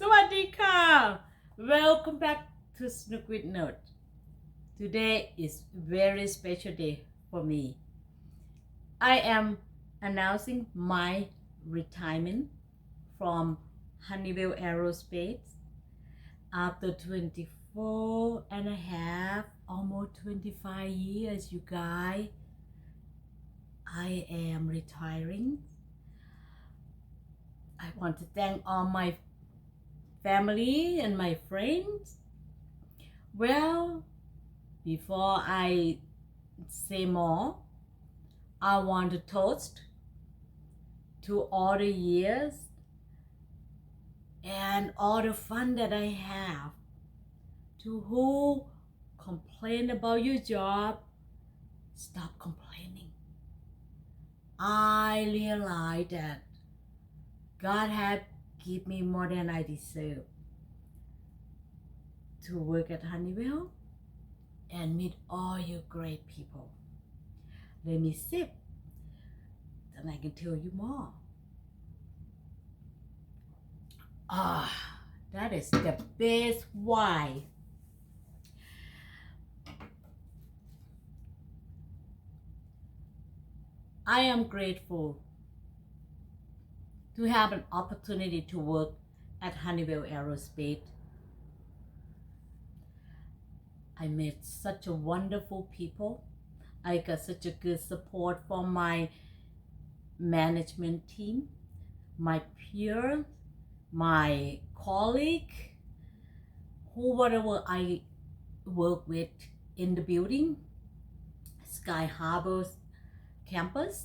สวัสดีค่ะ Welcome back to Sanook with Nooch. Today is very special day for me. I am announcing my retirement from Honeywell Aerospace after 24 and a half, almost 25 years, you guys. I am retiring. I want to thank all my family and my friends. Well, before I say more, I want to toast to all the years and all the fun that I have. To who complain about your job, stop complaining. I realize that God had given me more than I deserve to work at Honeywell and meet all you great people. Let me sip, then I can tell you more. That is the best wine. I am grateful to have an opportunity to work at Honeywell Aerospace. I met such a wonderful people. I got such a good support from my management team, my peers, my colleague, whoever I work with in the building, Sky Harbor campus.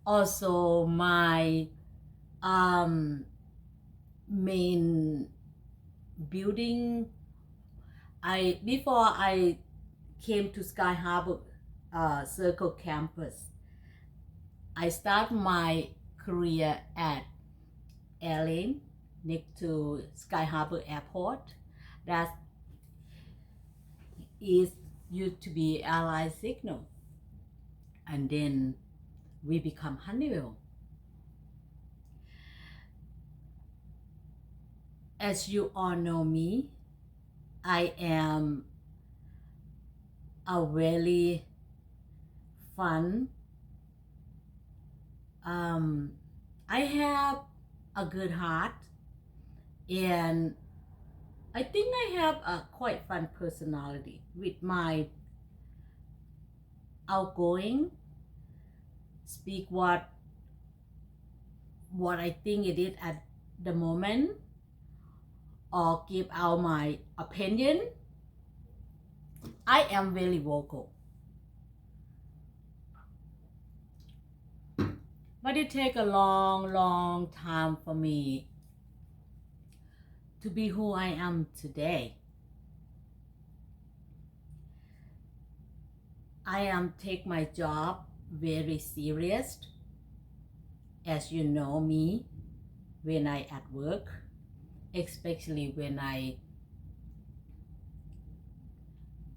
Also my main building. Before I came to Sky Harbor Circle campus, I started my career at Airlane next to Sky Harbor Airport. That used to be Airline Signal, and then we become Honeywell. As you all know me, I am a very fun. I have a good heart, and I think I have a quite fun personality with my outgoing, speak what I think it is at the moment, or give out my opinion. I am very vocal. But it takes a long time for me to be who I am today. I take my job very serious. As you know me, when I at work, especially when I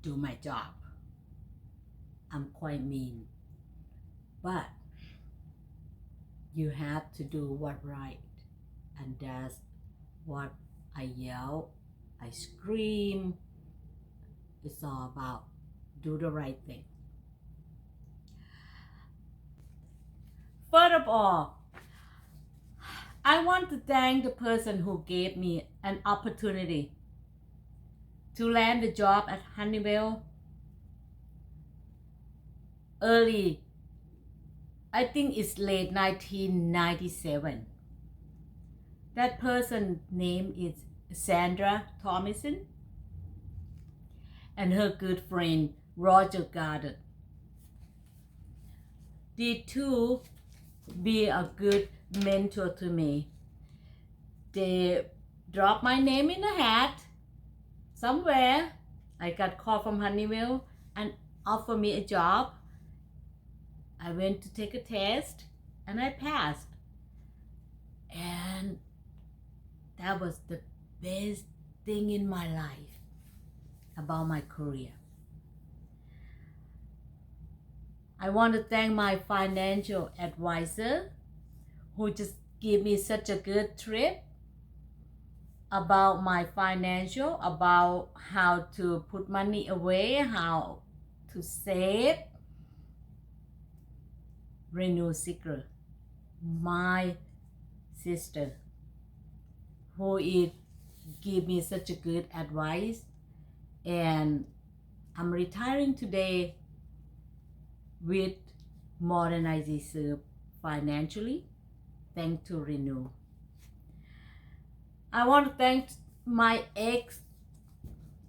do my job, I'm quite mean. But you have to do what right, and that's what I yell, I scream. It's all about do the right thing. First of all, I want to thank the person who gave me an opportunity to land the job at Honeywell early. I think it's late 1997. That person's name is Sandra Thomason, and her good friend Roger Gardner. The two be a good mentor to me. They dropped my name in a hat somewhere. I got called from Honeywell and offered me a job. I went to take a test and I passed. And that was the best thing in my life about my career. I want to thank my financial advisor who just gave me such a good trip. about my financial, about how to put money away, how to save. Renew secret, my sister, who is give me such a good advice, and I'm retiring today with more than I deserve financially, thanks to Renew. I want to thank my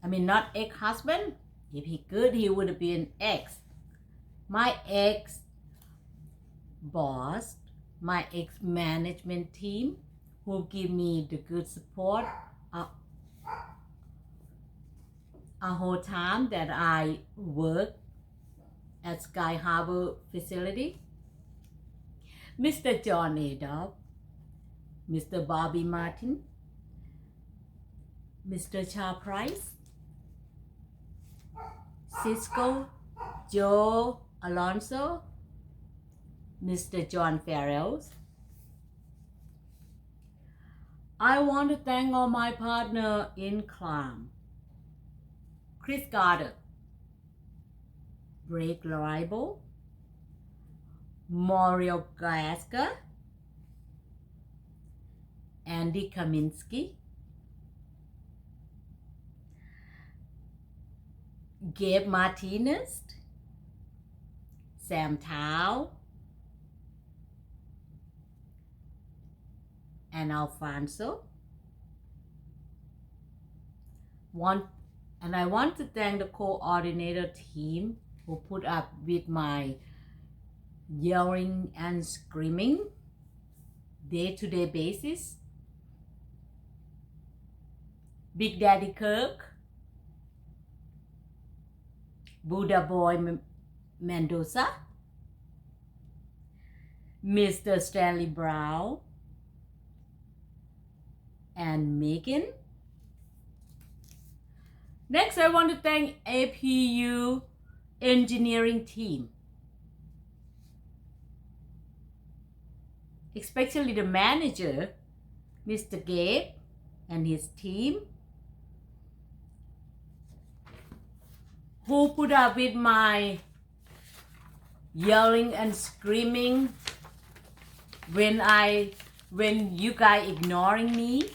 not ex-husband. If he could, he would have been ex. My ex boss, my ex management team, who give me the good support a whole time that I work at Sky Harbor facility. Mr. John Adolf, Mr. Bobby Martin, Mr. Charles Price, Cisco, Joe Alonso, Mr. John Farrells. I want to thank all my partner in crime, Chris Carter, Blake Laribel, Mario Gaska, Andy Kaminsky, Gabe Martinez, Sam Tao, and Alfonso. And I want to thank the coordinator team who put up with my yelling and screaming day-to-day basis. Big Daddy Kirk, Buddha Boy Mendoza, Mr. Stanley Brown, and Megan. Next, I want to thank APU engineering team, especially the manager, Mr. Gabe, and his team, who put up with my yelling and screaming when you guys ignoring me.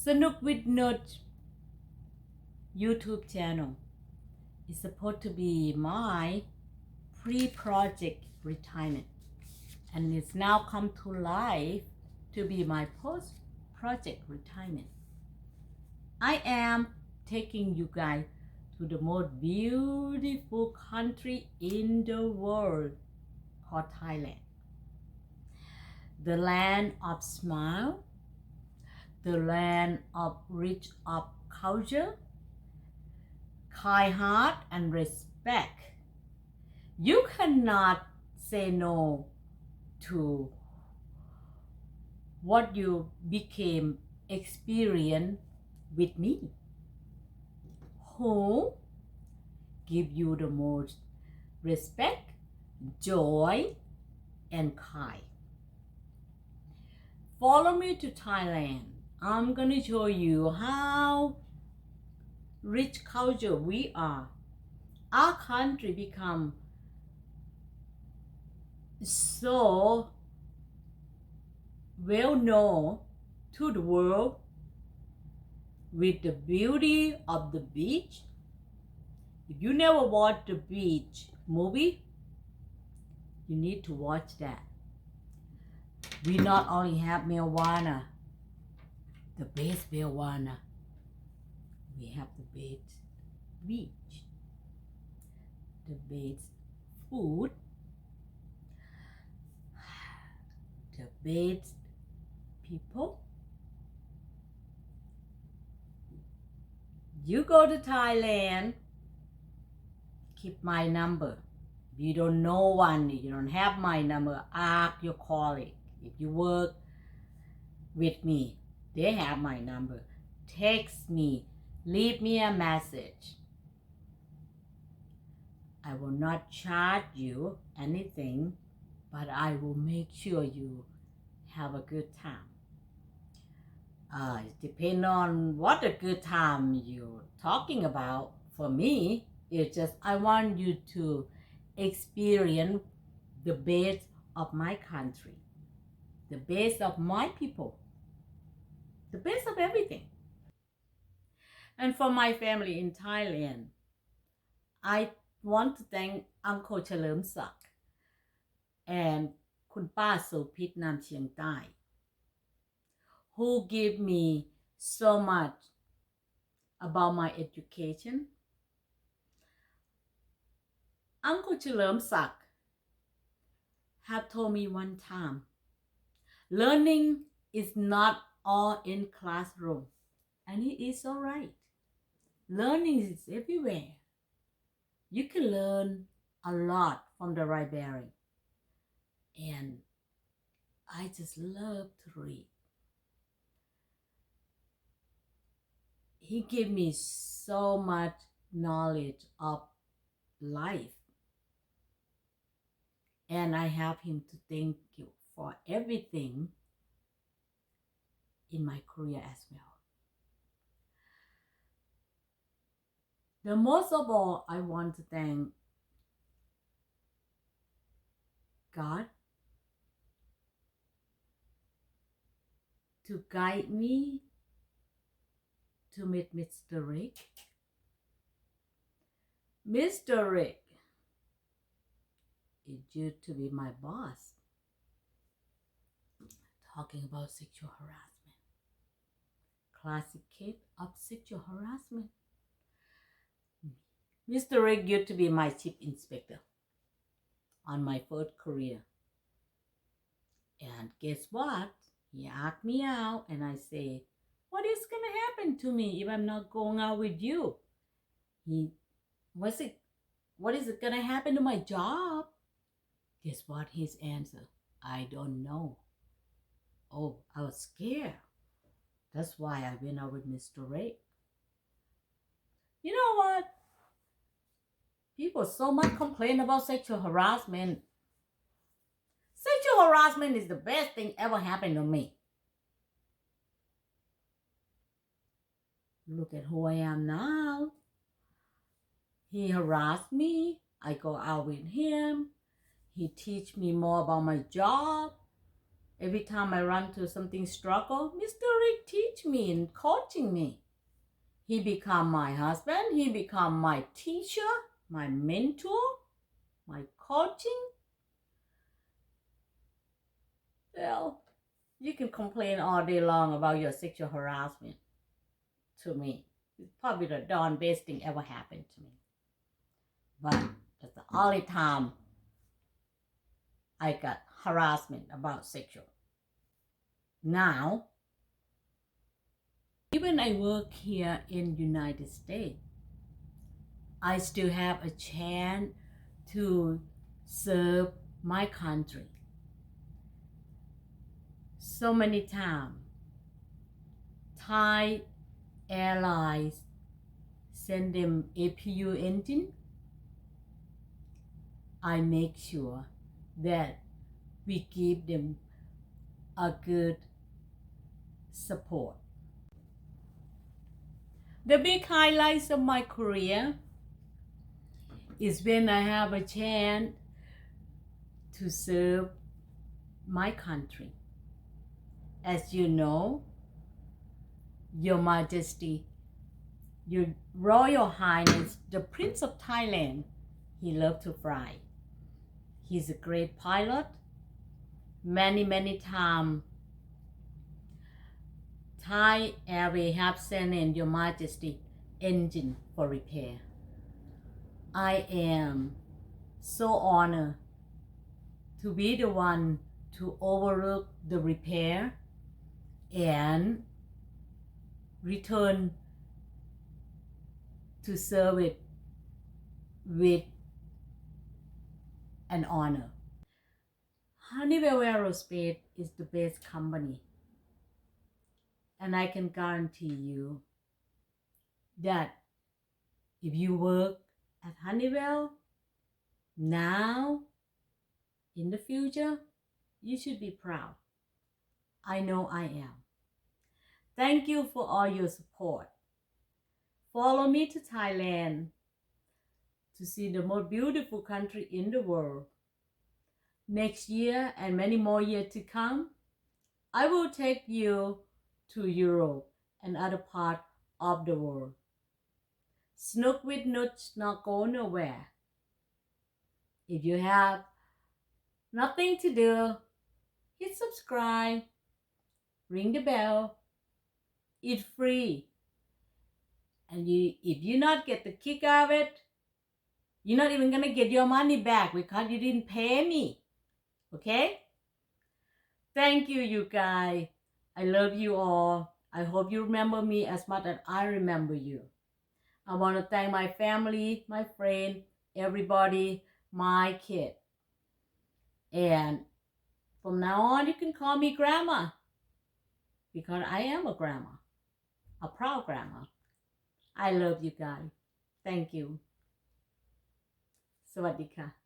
Sanook with Nooch YouTube channel is supposed to be my pre-project retirement, and it's now come to life to be my post-project retirement. I am taking you guys to the most beautiful country in the world called Thailand. The land of smile, the land of rich of culture, kind heart and respect. You cannot say no to what you became experience with me, who give you the most respect, joy, and kind. Follow me to Thailand. I'm gonna show you how rich culture we are. Our country become so well known to the world with the beauty of the beach. If you never watched the beach movie, you need to watch that. We not only have marijuana, the best marijuana, we have the best beach, the best food, the best people. You go to Thailand, keep my number. If you don't know one, you don't have my number, ask your colleague. If you work with me, they have my number. Text me, leave me a message. I will not charge you anything, but I will make sure you have a good time. It depends on what a good time you're talking about. For me, it's just I want you to experience the best of my country, the best of my people, the best of everything. And for my family in Thailand, I want to thank Uncle เฉลิมศักดิ์ and คุณป้าโสภิตนามเชียงใต้ who give me so much about my education. Uncle เฉลิมศักดิ์ have told me one time, learning is not all in classroom, and he is so right. Learning is everywhere. You can learn a lot from the library, and I just love to read. He gave me so much knowledge of life, and I have him to thank you for everything in my career as well. The most of all, I want to thank God to guide me to meet Mr. Rick. Mr. Rick is due to be my boss. Talking about sexual harassment. Classic case of sexual harassment. Mr. Rick used to be my chief inspector on my first career. And guess what? He asked me out and I say, what is going to happen to me if I'm not going out with you? What is it going to happen to my job? Guess what his answer? I don't know. Oh, I was scared. That's why I went out with Mr. Rick. You know what? People so much complain about sexual harassment. Sexual harassment is the best thing ever happened to me. Look at who I am now. He harassed me. I go out with him. He teach me more about my job. Every time I run to something struggle, Mr. Rick teach me and coaching me. He become my husband. He become my teacher, my mentor, my coaching. Well, you can complain all day long about your sexual harassment to me. It's probably the darn best thing ever happened to me. But that's the only time I got harassment about sexual. Now, even I work here in United States, I still have a chance to serve my country. So many times, Thai Airlines send them APU engine. I make sure that we give them a good support. The big highlights of my career is when I have a chance to serve my country. As you know, Your Majesty, Your Royal Highness, the Prince of Thailand, he loved to fly. He's a great pilot. Many times, Thai Airways have sent in Your Majesty engine for repair. I am so honored to be the one to overlook the repair and return to serve it with an honor. Honeywell Aerospace is the best company, and I can guarantee you that if you work at Honeywell now, in the future, you should be proud. I know I am. Thank you for all your support. Follow me to Thailand to see the most beautiful country in the world. Next year and many more years to come, I will take you to Europe and other parts of the world. Snook with Nooch not go nowhere. If you have nothing to do, hit subscribe, ring the bell, eat free. And if you not get the kick out of it, you're not even gonna get your money back because you didn't pay me. Okay? Thank you, you guys. I love you all. I hope you remember me as much as I remember you. I want to thank my family, my friend, everybody, my kid. And from now on, you can call me grandma because I am a grandma, a proud grandma. I love you guys. Thank you. สวัสดีค่ะ